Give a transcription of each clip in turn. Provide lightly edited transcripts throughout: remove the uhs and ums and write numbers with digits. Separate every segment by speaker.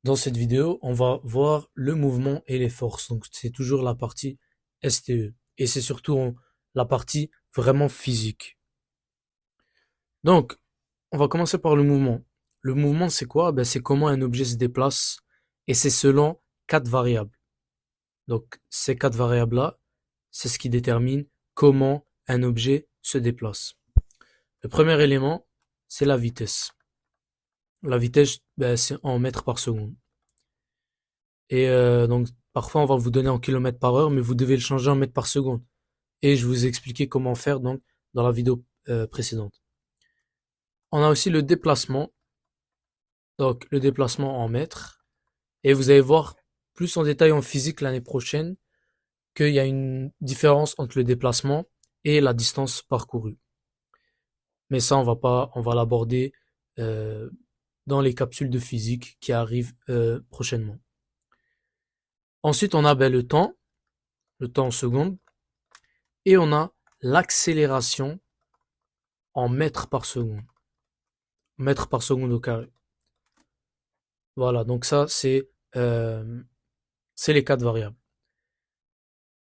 Speaker 1: Dans cette vidéo, on va voir le mouvement et les forces. Donc, c'est toujours la partie STE. Et c'est surtout la partie vraiment physique. Donc, on va commencer par le mouvement. Le mouvement, c'est quoi? Ben, c'est comment un objet se déplace. Et c'est selon quatre variables. Donc, ces quatre variables-là, c'est ce qui détermine comment un objet se déplace. Le premier élément, c'est la vitesse. La vitesse, ben, c'est en mètres par seconde. Et donc, parfois, on va vous donner en kilomètres par heure, mais vous devez le changer en mètres par seconde. Et je vous ai expliqué comment faire donc dans la vidéo précédente. On a aussi le déplacement, donc le déplacement en mètres. Et vous allez voir plus en détail en physique l'année prochaine qu'il y a une différence entre le déplacement et la distance parcourue. Mais ça, on va l'aborder euh, dans les capsules de physique qui arrivent prochainement. Ensuite, on a le temps en secondes, et on a l'accélération en mètres par seconde au carré. Voilà, donc ça c'est les quatre variables.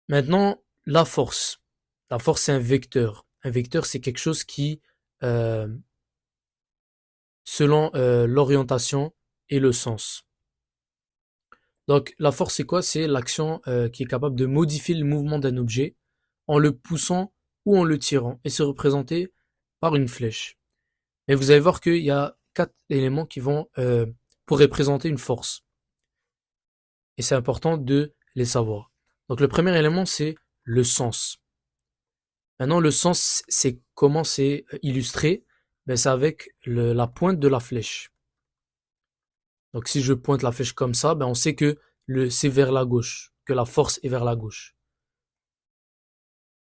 Speaker 1: Maintenant, la force. La force c'est un vecteur. Un vecteur c'est quelque chose qui, euh, selon l'orientation et le sens. Donc la force c'est quoi? C'est l'action qui est capable de modifier le mouvement d'un objet en le poussant ou en le tirant et se représenter par une flèche. Et vous allez voir qu'il y a quatre éléments qui vont pour représenter une force. Et c'est important de les savoir. Donc le premier élément, c'est le sens. Maintenant, le sens, c'est comment c'est illustré. Ben, c'est avec la pointe de la flèche. Donc si je pointe la flèche comme ça, ben, on sait que c'est vers la gauche, que la force est vers la gauche.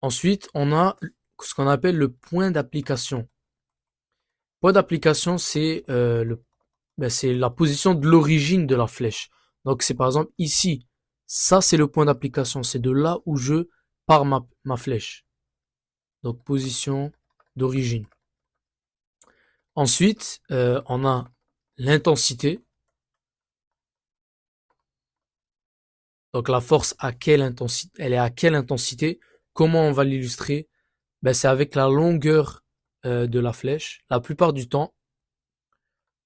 Speaker 1: Ensuite, on a ce qu'on appelle le point d'application. Point d'application, c'est la position de l'origine de la flèche. Donc c'est par exemple ici. Ça, c'est le point d'application. C'est de là où je pars ma flèche. Donc position d'origine. Ensuite, on a l'intensité. Donc la force à quelle intensité, elle est à quelle intensité. Comment on va l'illustrer? Ben, c'est avec la longueur de la flèche. La plupart du temps,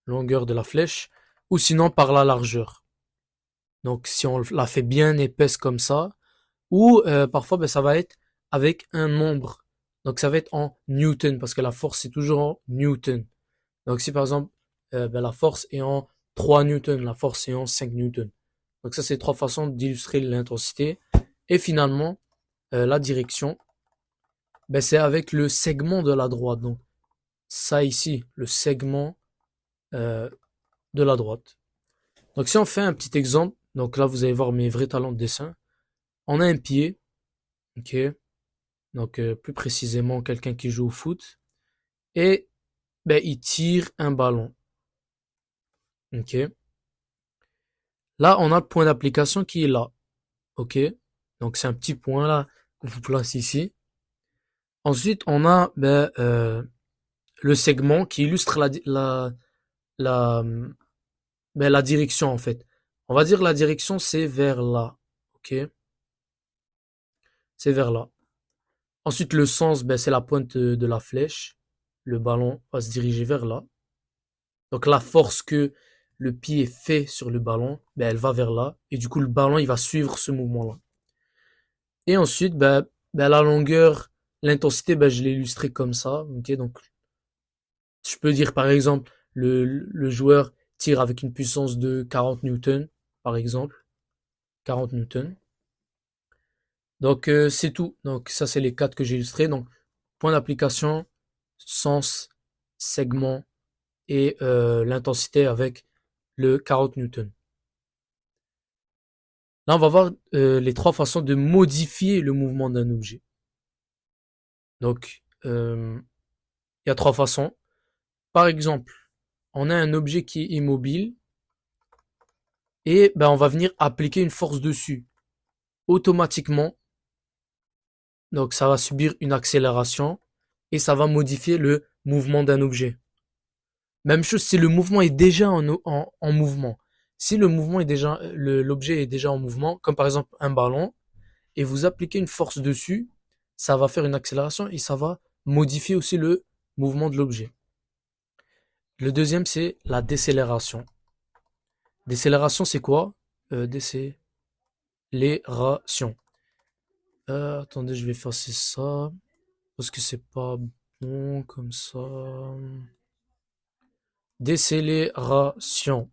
Speaker 1: longueur de la flèche. Ou sinon par la largeur. Donc si on la fait bien épaisse comme ça, ou parfois ben, ça va être avec un nombre. Donc ça va être en newton, parce que la force c'est toujours en newton. Donc si par exemple ben, la force est en 3 newtons, la force est en 5 newtons. Donc ça c'est trois façons d'illustrer l'intensité. Et finalement, la direction, ben, c'est avec le segment de la droite. Donc ça ici, le segment euh, de la droite. Donc si on fait un petit exemple, donc là vous allez voir mes vrais talents de dessin. On a un pied, ok. Donc plus précisément quelqu'un qui joue au foot, et ben, il tire un ballon. Ok. Là, on a le point d'application qui est là. Ok. Donc c'est un petit point là qu'on vous place ici. Ensuite, on a ben, le segment qui illustre la, ben, la direction en fait. On va dire la direction c'est vers là. Ok. C'est vers là. Ensuite, le sens, ben, c'est la pointe de la flèche. Le ballon va se diriger vers là. Donc la force que le pied fait sur le ballon, ben, elle va vers là. Et du coup, le ballon, il va suivre ce mouvement-là. Et ensuite, ben, la longueur, l'intensité, ben, je l'ai illustré comme ça. Ok, donc je peux dire par exemple, le joueur tire avec une puissance de 40 newtons, par exemple. 40 newtons. Donc c'est tout. Donc ça, c'est les quatre que j'ai illustrés. Donc point d'application, sens, segment et l'intensité avec le 40 newtons. Là, on va voir les trois façons de modifier le mouvement d'un objet. Donc, il y a trois façons. Par exemple, on a un objet qui est immobile et ben, on va venir appliquer une force dessus. Automatiquement, donc ça va subir une accélération et ça va modifier le mouvement d'un objet. Même chose si le mouvement est déjà en mouvement. Si le mouvement est déjà, l'objet est déjà en mouvement, comme par exemple un ballon, et vous appliquez une force dessus, ça va faire une accélération et ça va modifier aussi le mouvement de l'objet. Le deuxième, c'est la décélération. Décélération, c'est quoi? Décélération. Attendez, je vais effacer ça, parce que c'est pas bon comme ça. Décélération.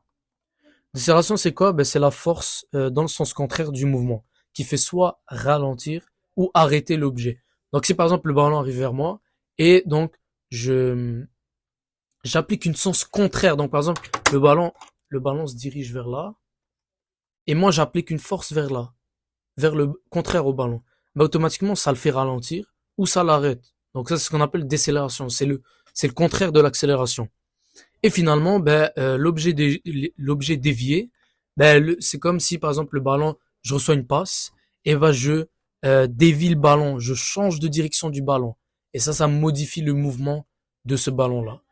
Speaker 1: Décélération, c'est quoi? Ben, c'est la force dans le sens contraire du mouvement, qui fait soit ralentir ou arrêter l'objet. Donc si par exemple le ballon arrive vers moi, et donc je j'applique une sens contraire. Donc par exemple le ballon se dirige vers là, et moi j'applique une force vers là, vers le contraire au ballon. Ben, automatiquement ça le fait ralentir ou ça l'arrête. Donc ça c'est ce qu'on appelle décélération. C'est le contraire de l'accélération. Et finalement, ben, l'objet dévié, ben, c'est comme si par exemple le ballon, je reçois une passe, et ben je dévie le ballon, je change de direction du ballon. Et ça modifie le mouvement de ce ballon-là.